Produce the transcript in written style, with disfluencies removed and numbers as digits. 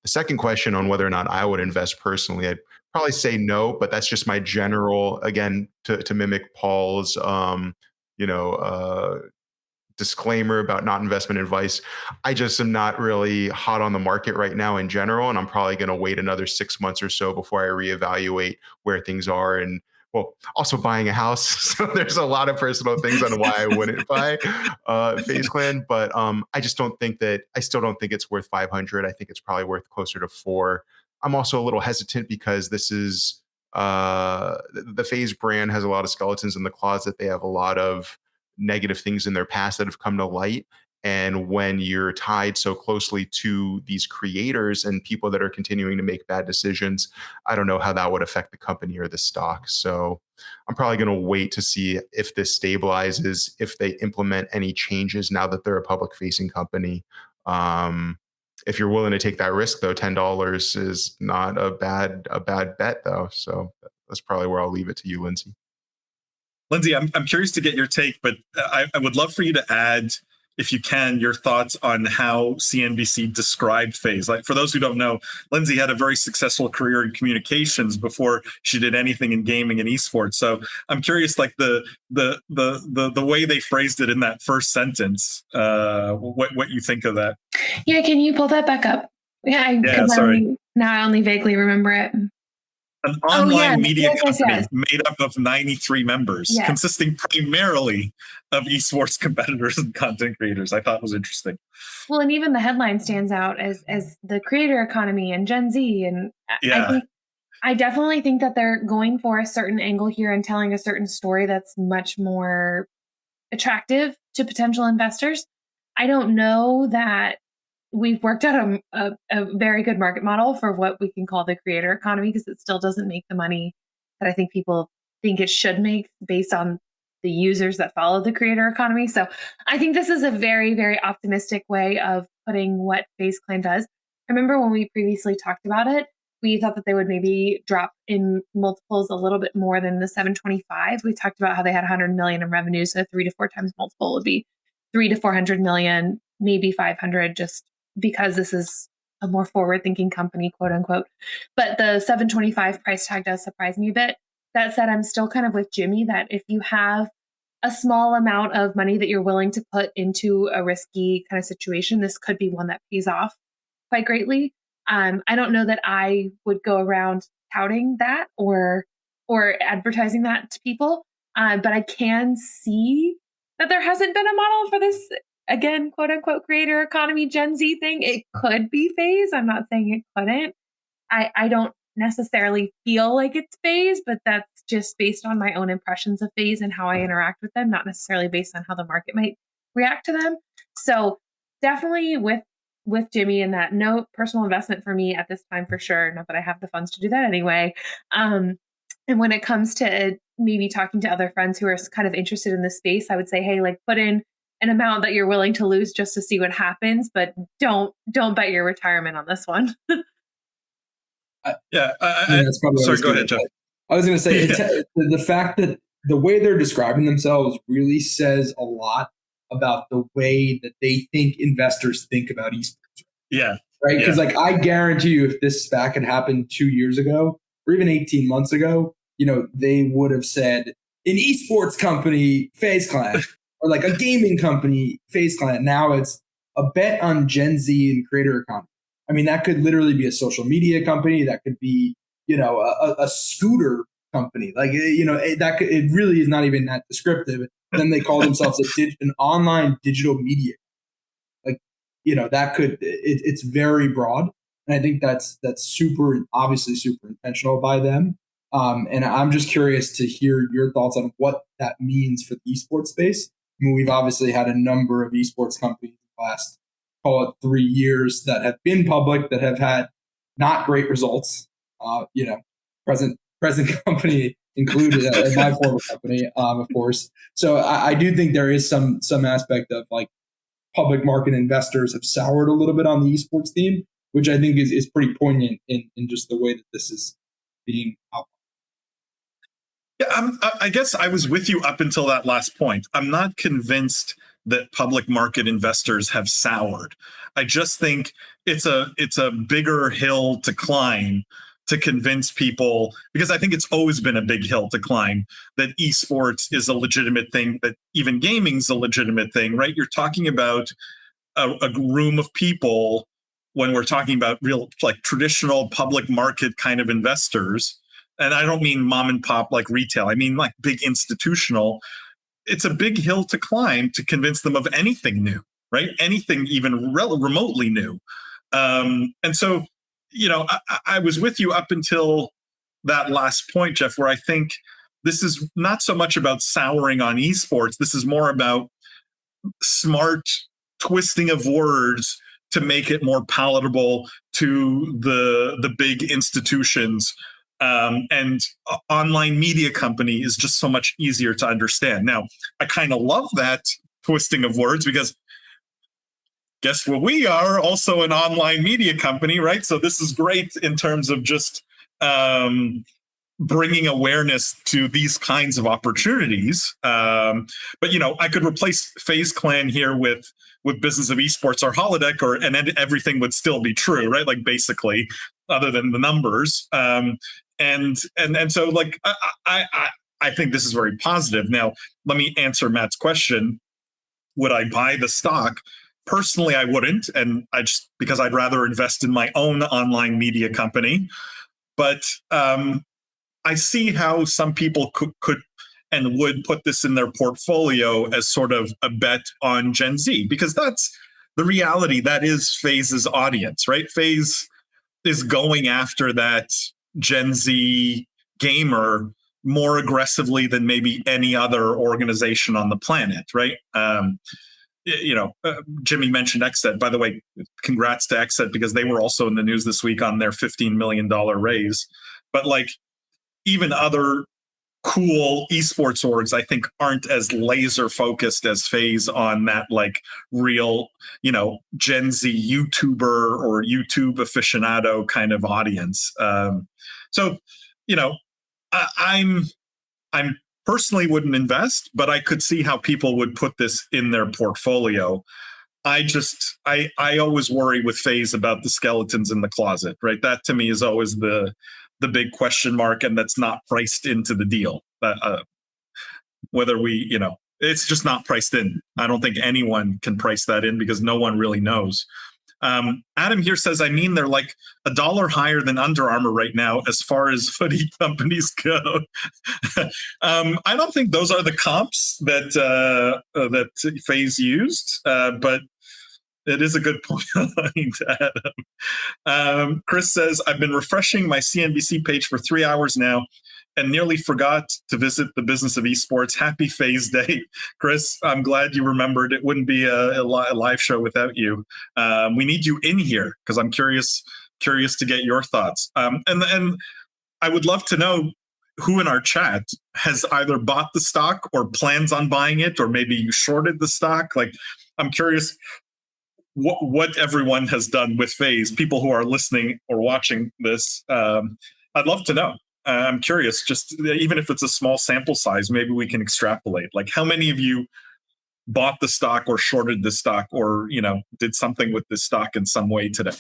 the second question on whether or not I would invest personally, I'd probably say no, but that's just my general, again, to mimic Paul's, you know, disclaimer about not investment advice. I just am not really hot on the market right now in general, and I'm probably going to wait another 6 months or so before I reevaluate where things are. And well, also buying a house, so there's a lot of personal things on why I wouldn't buy FaZe Clan. But I just don't think that I still don't think it's worth 500. I think it's probably worth closer to 4. I'm also a little hesitant because this is the FaZe brand has a lot of skeletons in the closet. They have a lot of negative things in their past that have come to light. And when you're tied so closely to these creators and people that are continuing to make bad decisions, I don't know how that would affect the company or the stock. So I'm probably going to wait to see if this stabilizes, if they implement any changes now that they're a public facing company. If you're willing to take that risk, though, $10 is not a bad bet, though. So that's probably where I'll leave it to you, Lindsay. Lindsay, I'm curious to get your take, but I would love for you to add, if you can, your thoughts on how CNBC described FaZe. Like, for those who don't know, Lindsay had a very successful career in communications before she did anything in gaming and esports. So I'm curious, like the way they phrased it in that first sentence, what you think of that. Yeah, can you pull that back up? Yeah, sorry. Now I only vaguely remember it. An online media company made up of 93 members, consisting primarily of esports competitors and content creators. I thought was interesting. Well, and even the headline stands out as the creator economy and Gen Z. And I definitely think that they're going for a certain angle here and telling a certain story that's much more attractive to potential investors. I don't know that we've worked out a very good market model for what we can call the creator economy, because it still doesn't make the money that I think people think it should make based on the users that follow the creator economy. So I think this is a very, very optimistic way of putting what FaZe Clan does. I remember when we previously talked about it, we thought that they would maybe drop in multiples a little bit more than the 725. We talked about how they had 100 million in revenue, so 3 to 4 times multiple would be 300 to 400 million, maybe 500, just because this is a more forward-thinking company, quote unquote. But the 725 price tag does surprise me a bit. That said, I'm still kind of with Jimmy that if you have a small amount of money that you're willing to put into a risky kind of situation, this could be one that pays off quite greatly. I don't know that I would go around touting that or advertising that to people, but I can see that there hasn't been a model for this, again, quote unquote, creator economy Gen Z thing. It could be FaZe. I'm not saying it couldn't. I don't necessarily feel like it's FaZe, but that's just based on my own impressions of FaZe and how I interact with them, not necessarily based on how the market might react to them. So definitely with Jimmy in that, no personal investment for me at this time for sure. Not that I have the funds to do that anyway. And when it comes to maybe talking to other friends who are kind of interested in this space, I would say, hey, like put in an amount that you're willing to lose just to see what happens, but don't bet your retirement on this one. That's probably sorry, go ahead, Jeff. I was going to say the fact that the way they're describing themselves really says a lot about the way that they think investors think about esports. Yeah. Right? Because like I guarantee you, if this SPAC had happened 2 years ago or even 18 months ago, they would have said an esports company, FaZe Clan, or like a gaming company, FaZe Clan. Now it's a bet on Gen Z and creator economy. I mean, that could literally be a social media company. That could be, a scooter company. Like, it really is not even that descriptive. Then they call themselves an online digital media. Like, it's very broad. And I think that's obviously super intentional by them. And I'm just curious to hear your thoughts on what that means for the esports space. I mean, we've obviously had a number of esports companies in the last, call it 3 years, that have been public, that have had not great results. Present company included, my former company, of course. So I do think there is some aspect of like public market investors have soured a little bit on the esports theme, which I think is pretty poignant in just the way that this is being outlined. Yeah, I guess I was with you up until that last point. I'm not convinced that public market investors have soured. I just think it's a bigger hill to climb to convince people, because I think it's always been a big hill to climb, that esports is a legitimate thing, that even gaming's a legitimate thing, right? You're talking about a room of people, when we're talking about real, like, traditional public market kind of investors, and I don't mean mom and pop like retail, I mean like big institutional. It's a big hill to climb to convince them of anything new, right? Anything even remotely new. And so, I was with you up until that last point, Jeff, where I think this is not so much about souring on esports. This is more about smart twisting of words to make it more palatable to the big institutions. And online media company is just so much easier to understand. Now, I kind of love that twisting of words, because guess what? We are also an online media company, right? So this is great in terms of just bringing awareness to these kinds of opportunities. But I could replace FaZe Clan here with Business of Esports or Holodeck, and then everything would still be true, right? Like, basically, other than the numbers. And so, like, I think this is very positive. Now, let me answer Matt's question. Would I buy the stock? Personally, I wouldn't, and because I'd rather invest in my own online media company. But I see how some people could and would put this in their portfolio as sort of a bet on Gen Z, because that's the reality. That is FaZe's audience, right? FaZe is going after that Gen Z gamer more aggressively than maybe any other organization on the planet, right? Jimmy mentioned XSET. By the way, congrats to XSET, because they were also in the news this week on their $15 million raise. But, like, even other cool esports orgs, I think, aren't as laser focused as FaZe on that, like, real, Gen Z YouTuber or YouTube aficionado kind of audience. So, I'm personally wouldn't invest, but I could see how people would put this in their portfolio. I always worry with FaZe about the skeletons in the closet, right? That to me is always the big question mark, and that's not priced into the deal. Whether it's just not priced in. I don't think anyone can price that in, because no one really knows. Adam here says, they're like $1 higher than Under Armour right now as far as hoodie companies go. I don't think those are the comps that FaZe used, but it is a good point, Adam. Chris says, I've been refreshing my CNBC page for 3 hours now and nearly forgot to visit the Business of Esports. Happy FaZe Day. Chris, I'm glad you remembered. It wouldn't be a live show without you. We need you in here, because I'm curious to get your thoughts. And I would love to know who in our chat has either bought the stock or plans on buying it, or maybe you shorted the stock. Like, I'm curious what everyone has done with FaZe. People who are listening or watching this, I'd love to know. I'm curious, just even if it's a small sample size, maybe we can extrapolate. Like, how many of you bought the stock or shorted the stock, or did something with the stock in some way today?